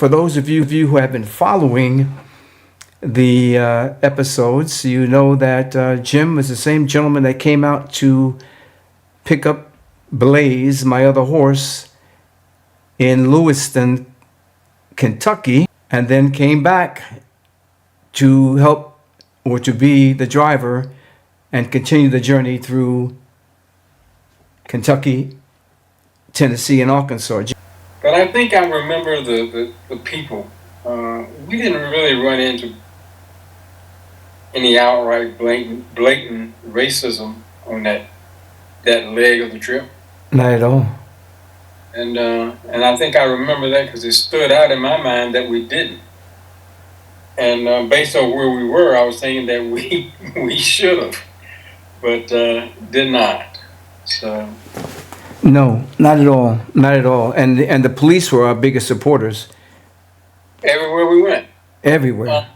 for those of you who have been following the episodes, you know that Jim was the same gentleman that came out to pick up Blaze, my other horse, in Lewiston, Kentucky, and then came back to help or to be the driver and continue the journey through Kentucky, Tennessee, and Arkansas. But I think I remember the people. We didn't really run into any outright blatant racism on that leg of the trip. Not at all. And I think I remember that because it stood out in my mind that we didn't. And based on where we were, I was thinking that we should have, but did not. So. No, not at all. Not at all. And the police were our biggest supporters. Everywhere we went. Everywhere.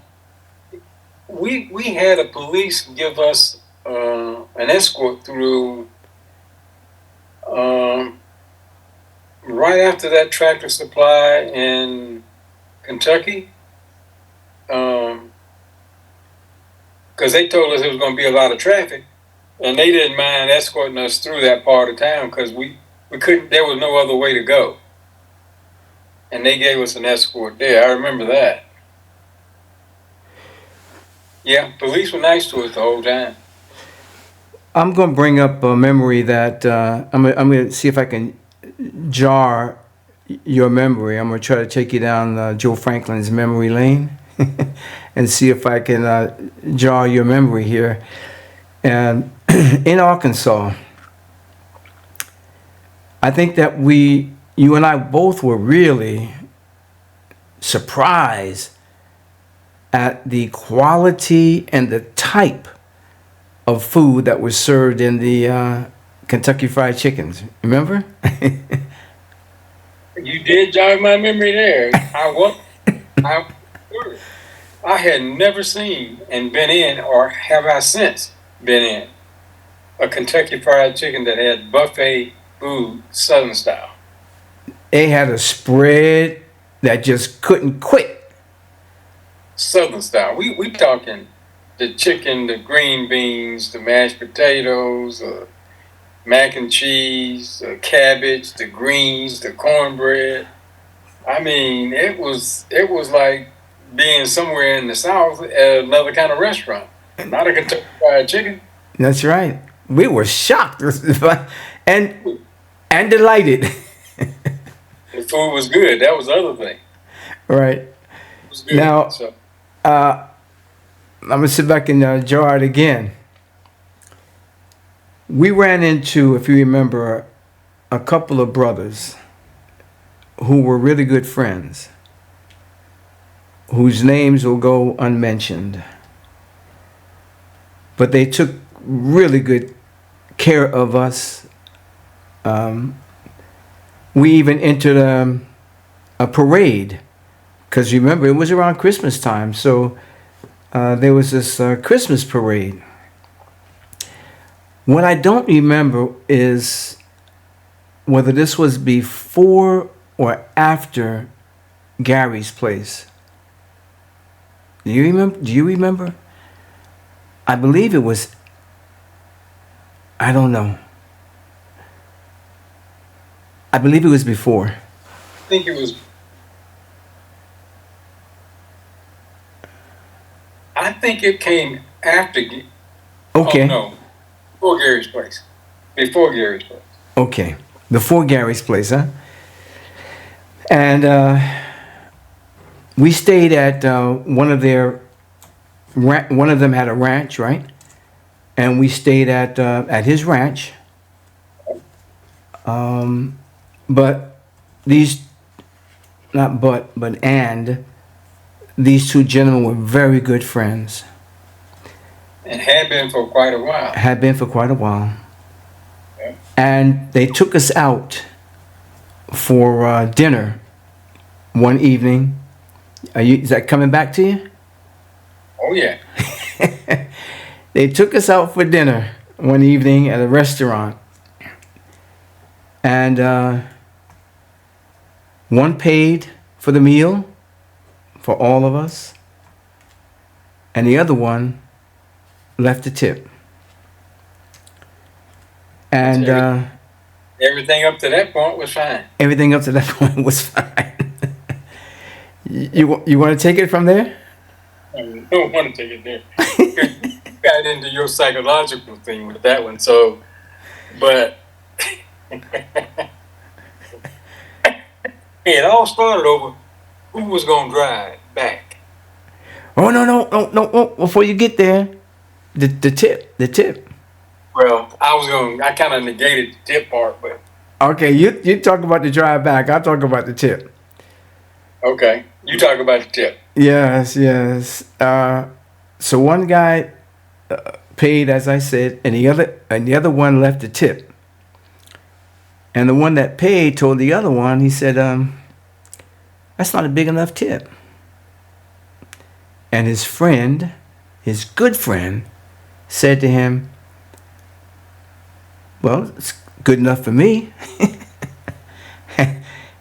We had a police give us an escort through right after that Tractor Supply in Kentucky, because they told us there was going to be a lot of traffic, and they didn't mind escorting us through that part of town because we couldn't. There was no other way to go, and they gave us an escort there. I remember that. Yeah, police were nice to us the whole time. I'm going to bring up a memory that I'm going to see if I can jar your memory. I'm going to try to take you down Joe Franklin's memory lane and see if I can jar your memory here. And in Arkansas, I think that you and I both were really surprised at the quality and the type of food that was served in the Kentucky Fried Chickens. Remember? You did jog my memory there. I had never seen and been in, or have I since been in, a Kentucky Fried Chicken that had buffet food, Southern style. They had a spread that just couldn't quit. Southern style. We talking the chicken, the green beans, the mashed potatoes, mac and cheese, the cabbage, the greens, the cornbread. I mean, it was like being somewhere in the South at another kind of restaurant, not a Kentucky Fried Chicken. That's right. We were shocked and delighted. The food was good. That was the other thing. Right. It was good. Now, I'm going to sit back and jar it again. We ran into, if you remember, a couple of brothers who were really good friends, whose names will go unmentioned. But they took really good care of us. We even entered a parade, because remember, it was around Christmas time, so there was this Christmas parade. What I don't remember is whether this was before or after Gary's place. Do you remember? I believe it was, I don't know. I believe it was before. I think it was. I think it came after. Okay. Oh, no. Before Gary's place. Before Gary's place. Okay. Before Gary's place, huh? And we stayed at one of them had a ranch, right? And we stayed at his ranch. But these these two gentlemen were very good friends. And had been for quite a while. Yeah. And they took us out for dinner one evening. Is that coming back to you? Oh, yeah. They took us out for dinner one evening at a restaurant. And one paid for the meal for all of us, and the other one left a tip. And everything up to that point was fine. everything up to that point was fine. You want to take it from there? I don't want to take it there. You got into your psychological thing with that one. So, but it all started over who was going to drive back. Oh no! Before you get there, the tip. Well, I kind of negated the tip part, but Okay, you talk about the drive back. I'll talk about the tip. okay, you talk about the tip. Yes. So one guy paid, as I said, and the other one left a tip. And the one that paid told the other one, he said, "That's not a big enough tip." And his friend, his good friend, said to him, "Well, it's good enough for me."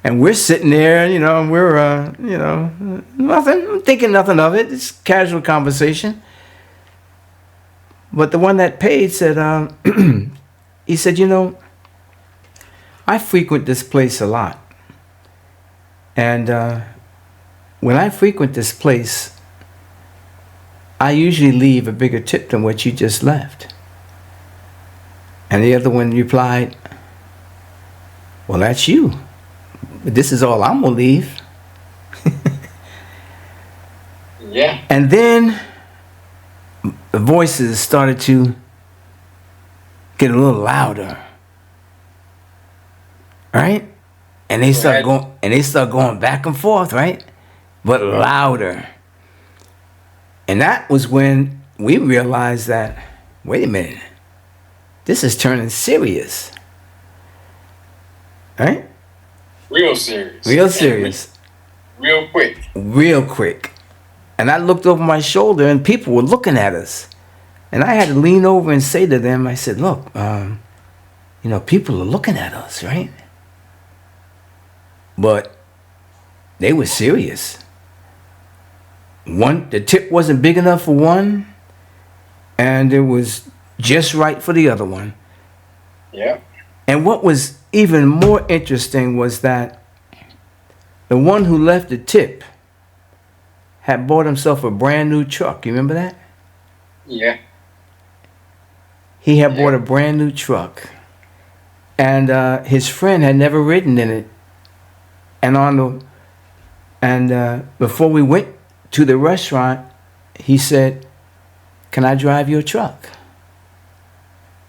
And we're sitting there, and we're, nothing, thinking nothing of it. It's casual conversation. But the one that paid said, he said, I frequent this place a lot. And when I frequent this place, I usually leave a bigger tip than what you just left. And the other one replied, "Well, that's you. This is all I'm going to leave." Yeah. And then the voices started to get a little louder. Right? And they start going back and forth, right? But louder. And that was when we realized that, wait a minute, this is turning serious. Right? Real serious. Real serious. Real quick. Real quick. And I looked over my shoulder and people were looking at us. And I had to lean over and say to them, I said, "Look, people are looking at us, right?" But they were serious. The tip wasn't big enough for one, and it was just right for the other one. Yeah. And what was even more interesting was that the one who left the tip had bought himself a brand new truck. You remember that? Yeah. He had bought a brand new truck. And his friend had never ridden in it. And before we went to the restaurant, he said, "Can I drive your truck?"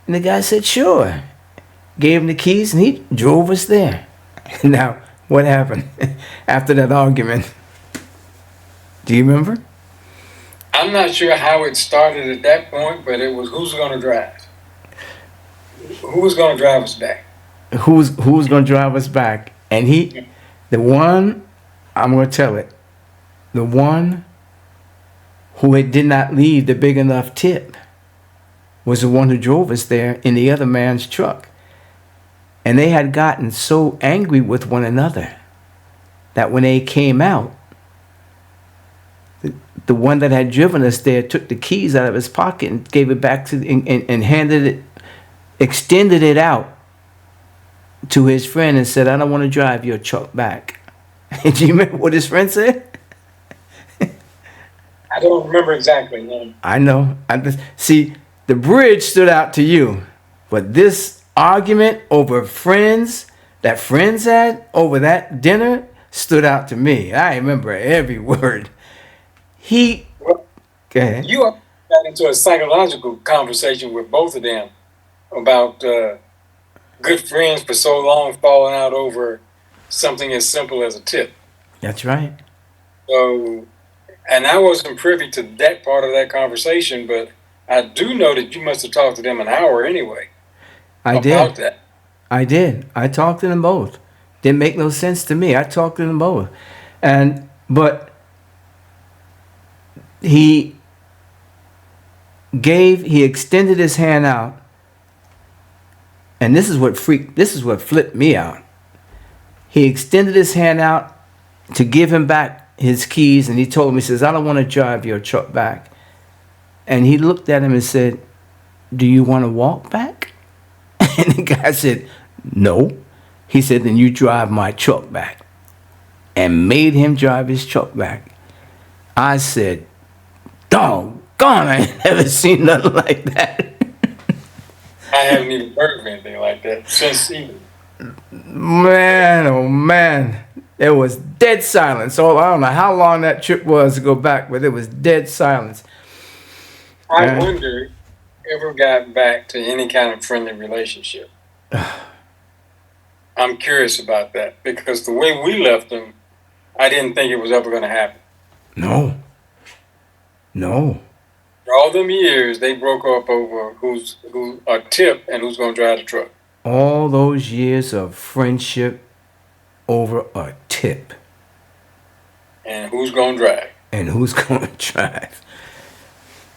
And the guy said, "Sure." Gave him the keys and he drove us there. Now, what happened after that argument? Do you remember? I'm not sure how it started at that point, but it was who's going to drive? Who was going to drive us back? Who's going to drive us back? And the one, I'm going to tell it, the one who did not leave the big enough tip was the one who drove us there in the other man's truck. And they had gotten so angry with one another that when they came out, the one that had driven us there took the keys out of his pocket and gave it back and handed it, extended it out to his friend and said, "I don't want to drive your truck back." And do you remember what his friend said? I don't remember exactly. No. I know. See, the bridge stood out to you, but this argument over friends that friends had over that dinner stood out to me. I remember every word. Go ahead. You got into a psychological conversation with both of them about good friends for so long falling out over something as simple as a tip. That's right. So, and I wasn't privy to that part of that conversation, but I do know that you must have talked to them an hour anyway. I about did. that. I did. I talked to them both. Didn't make no sense to me. I talked to them both. But he extended his hand out, and this is what flipped me out. He extended his hand out to give him back his keys and he told me, he says, I don't want to drive your truck back. And he looked at him and said, do you want to walk back? And the guy said, no. He said, then you drive my truck back. And made him drive his truck back. I said, doggone, I ain't never seen nothing like that. I haven't even heard of anything like that since even. Man, oh man. It was dead silence. So I don't know how long that trip was to go back, but it was dead silence. I wonder if ever got back to any kind of friendly relationship. I'm curious about that because the way we left them, I didn't think it was ever going to happen. No. For all them years, they broke up over who a tip and who's going to drive the truck. All those years of friendship over a tip. And who's going to drive.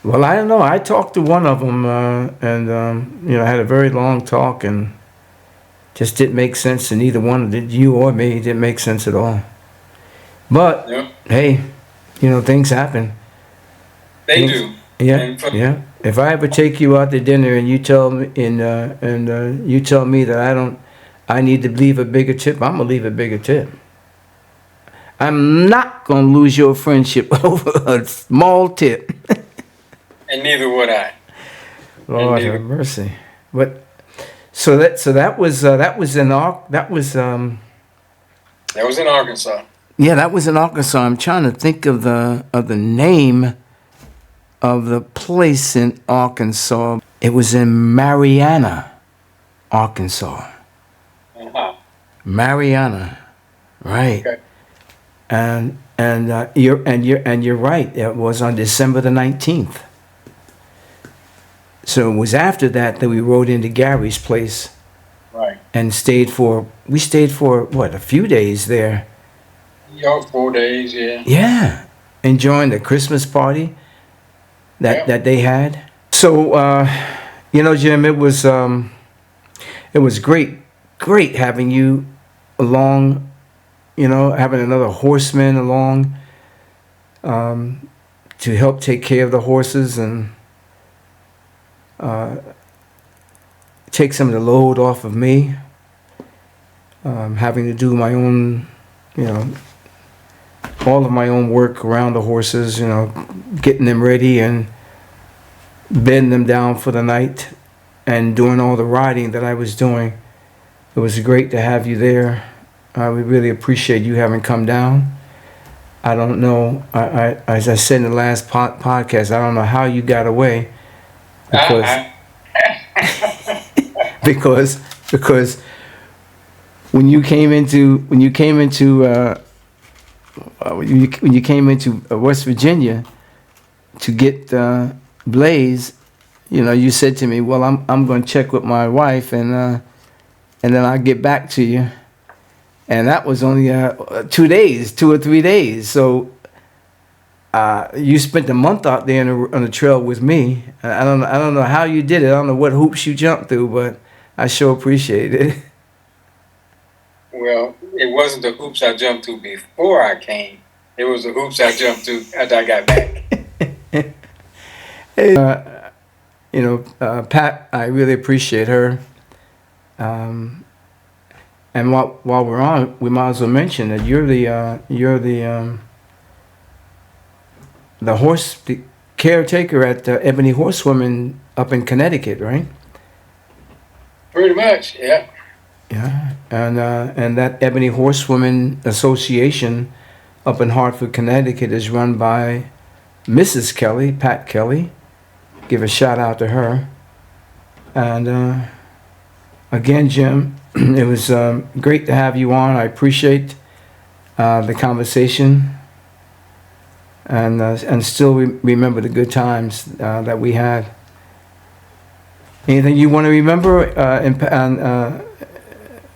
Well, I don't know. I talked to one of them and had a very long talk and just didn't make sense to neither one, did you or me. It didn't make sense at all. But, hey, things happen. They do. Yeah. If I ever take you out to dinner and you tell me you tell me that I need to leave a bigger tip, I'm gonna leave a bigger tip. I'm not gonna lose your friendship over a small tip. And neither would I. Lord have mercy. But that was in Arkansas. Yeah, that was in Arkansas. I'm trying to think of the name of the place in Arkansas. It was in Marianna, Arkansas. Uh-huh. Marianna, right? Okay. And you're right. It was on December the 19th. So it was after that we rode into Gary's place. Right. And stayed for what, a few days there. 4 days, yeah. Yeah, enjoying the Christmas party that they had. So, Jim, it was great having you along. Having another horseman along to help take care of the horses and take some of the load off of me. Having to do my own, all of my own work around the horses, getting them ready and bedding them down for the night and doing all the riding that I was doing. It was great to have you there. We really appreciate you having come down. I don't know, as I said in the last podcast, I don't know how you got away because when you came into West Virginia to get Blaze, you said to me, well, I'm going to check with my wife and then I'll get back to you. And that was only 2 or 3 days. So you spent a month out there on the trail with me. I don't know how you did it. I don't know what hoops you jumped through, but I sure appreciate it. Well, it wasn't the hoops I jumped through before I came. It was the hoops I jumped through after I got back. Hey, Pat, I really appreciate her. And while we're on, we might as well mention that you're the caretaker at Ebony Horsewoman up in Connecticut, right? Pretty much, yeah. Yeah, and that Ebony Horsewoman Association up in Hartford, Connecticut is run by Mrs. Kelly, Pat Kelly. Give a shout out to her. And again, Jim, it was great to have you on. I appreciate the conversation, and still remember the good times that we had. Anything you want to remember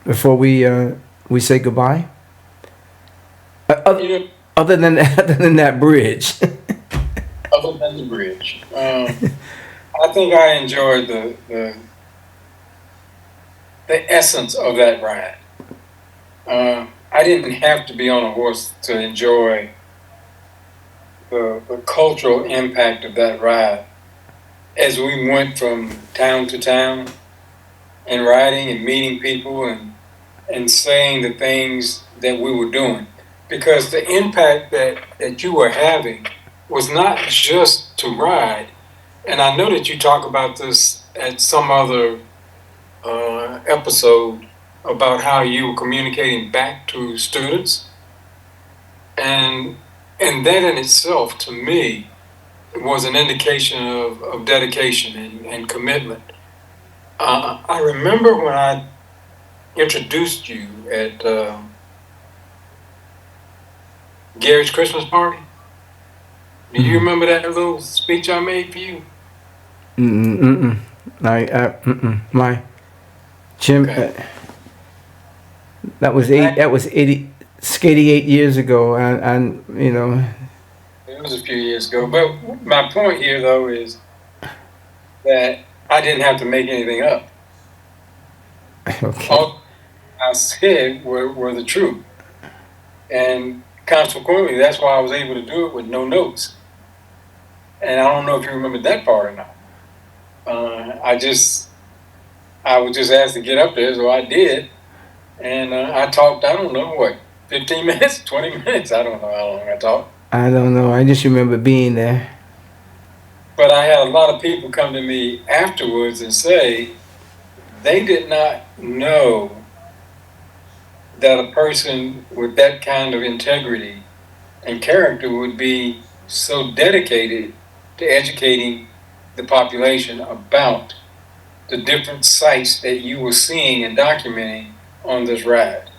before we say goodbye? Other than that bridge. Other than the bridge, I think I enjoyed the essence of that ride. I didn't have to be on a horse to enjoy the cultural impact of that ride as we went from town to town and riding and meeting people and saying the things that we were doing. Because the impact that you were having was not just to ride. And I know that you talk about this at some other episode about how you were communicating back to students. And, and that in itself, to me, was an indication of dedication and commitment. I remember when I introduced you at Gary's Christmas party. Do you remember that little speech I made for you? My Jim, Okay. that was 88 years ago, and you know. It was a few years ago. But my point here, though, is that I didn't have to make anything up. Okay. All I said were the truth. And consequently, that's why I was able to do it with no notes. And I don't know if you remember that part or not. I was just asked to get up there, so I did. And I talked, I don't know, what, 15 minutes, 20 minutes? I don't know how long I talked. I don't know. I just remember being there. But I had a lot of people come to me afterwards and say they did not know that a person with that kind of integrity and character would be so dedicated to educating the population about the different sites that you were seeing and documenting on this ride.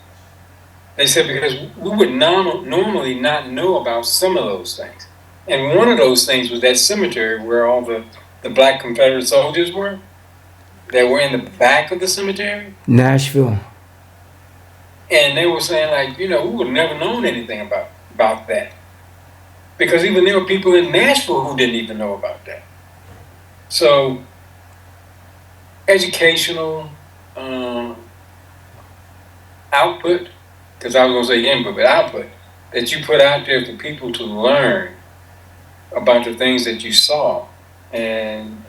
They said because we would normally not know about some of those things. And one of those things was that cemetery where all the black Confederate soldiers were. They were in the back of the cemetery. Nashville. And they were saying, like, we would have never known anything about that. Because even there were people in Nashville who didn't even know about that. So, educational output, because I was going to say input, but output, that you put out there for people to learn about the things that you saw and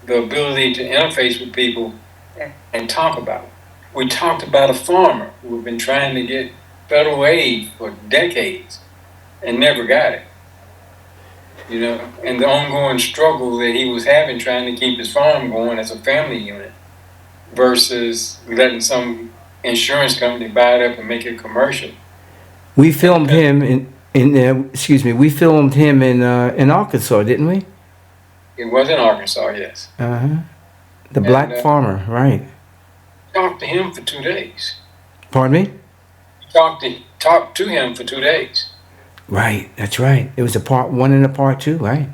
the ability to interface with people and talk about it. We talked about a farmer who had been trying to get federal aid for decades and never got it. And the ongoing struggle that he was having trying to keep his farm going as a family unit versus letting some insurance company buy it up and make it commercial. We filmed him we filmed him in Arkansas, didn't we? It was in Arkansas, yes. The black farmer, right. Talked to him for 2 days. Pardon me? Talked to him for 2 days. Right, that's right. It was a part 1 and a part 2, right?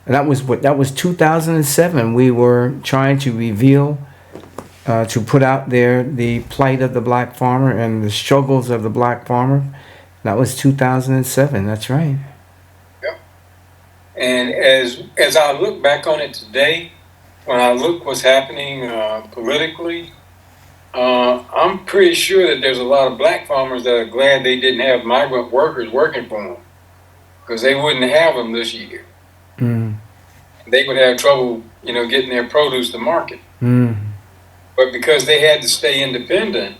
And that was 2007. We were trying to reveal, to put out there the plight of the black farmer and the struggles of the black farmer. That was 2007, that's right. Yep. And as I look back on it today, when I look what's happening politically, I'm pretty sure that there's a lot of black farmers that are glad they didn't have migrant workers working for them, because they wouldn't have them this year. They would have trouble, getting their produce to market. But because they had to stay independent,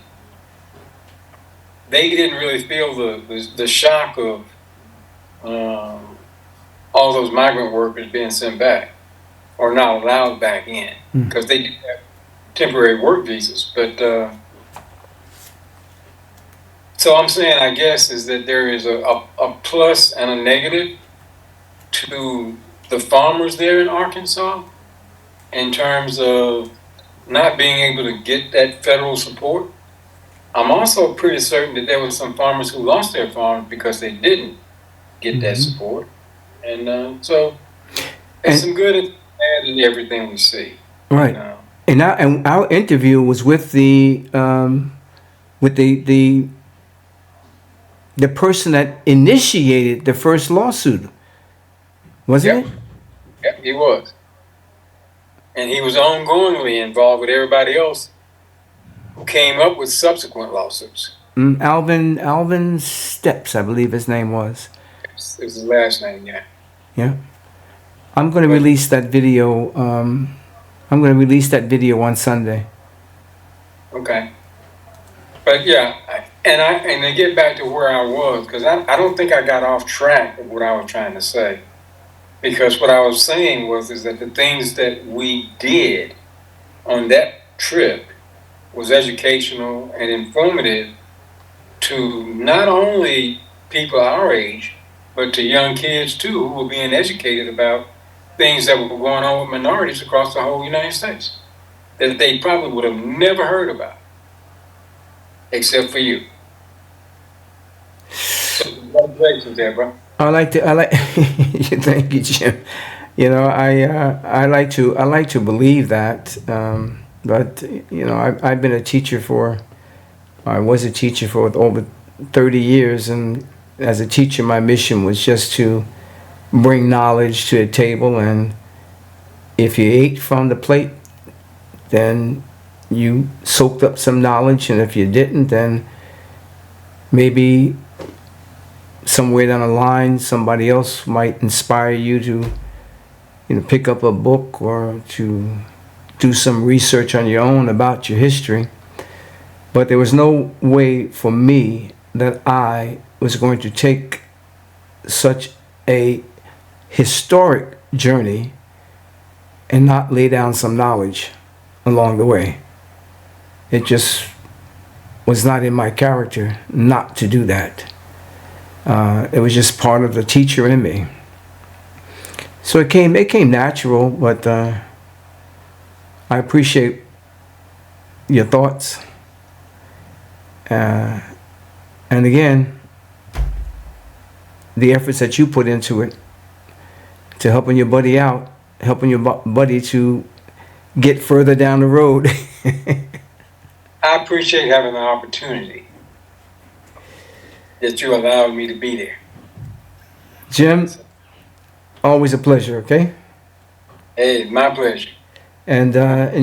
they didn't really feel the shock of all those migrant workers being sent back or not allowed back in, because they did have temporary work visas. But so I'm saying, I guess, is that there is a plus and a negative to the farmers there in Arkansas in terms of not being able to get that federal support. I'm also pretty certain that there were some farmers who lost their farms because they didn't get that support. And so there's some good and bad in everything we see. Right. And our interview was with the person that initiated the first lawsuit, wasn't it? Yep, he was. And he was ongoingly involved with everybody else who came up with subsequent lawsuits. Alvin Steps, I believe his name was. Is his last name, yeah. Yeah. I'm going to But- release that video. I'm going to release that video on Sunday. Okay. But yeah, and to get back to where I was, because I don't think I got off track of what I was trying to say. Because what I was saying is that the things that we did on that trip was educational and informative to not only people our age, but to young kids too, who were being educated about things that were going on with minorities across the whole United States that they probably would have never heard about, except for you. So congratulations there, bro. I like, thank you, Jim. You know, I like to believe that, but you know, I've been a teacher I was a teacher for over 30 years, and as a teacher, my mission was just to bring knowledge to the table, and if you ate from the plate, then you soaked up some knowledge, and if you didn't, then maybe somewhere down the line, somebody else might inspire you to, you know, pick up a book or to do some research on your own about your history. But there was no way for me that I was going to take such a historic journey and not lay down some knowledge along the way. It just was not in my character not to do that. It was just part of the teacher in me. So it came natural, but I appreciate your thoughts. And again, the efforts that you put into it, to helping your buddy out, helping your buddy to get further down the road. I appreciate having the opportunity that you allowed me to be there. Jim, always a pleasure, okay? Hey, my pleasure. And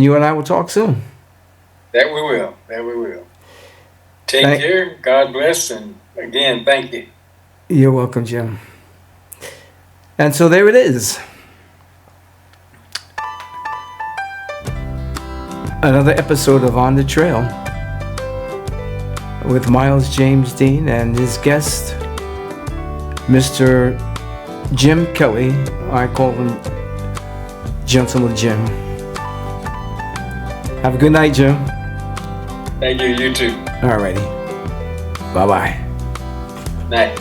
you and I will talk soon. That we will. That we will. Take Thank- care. God bless. And again, thank you. You're welcome, Jim. And so there it is. Another episode of On the Trail with Miles James Dean and his guest, Mr. Jim Kelly. I call him Gentleman Jim. Have a good night, Jim. Thank you. You too. Alrighty. Bye-bye. Night.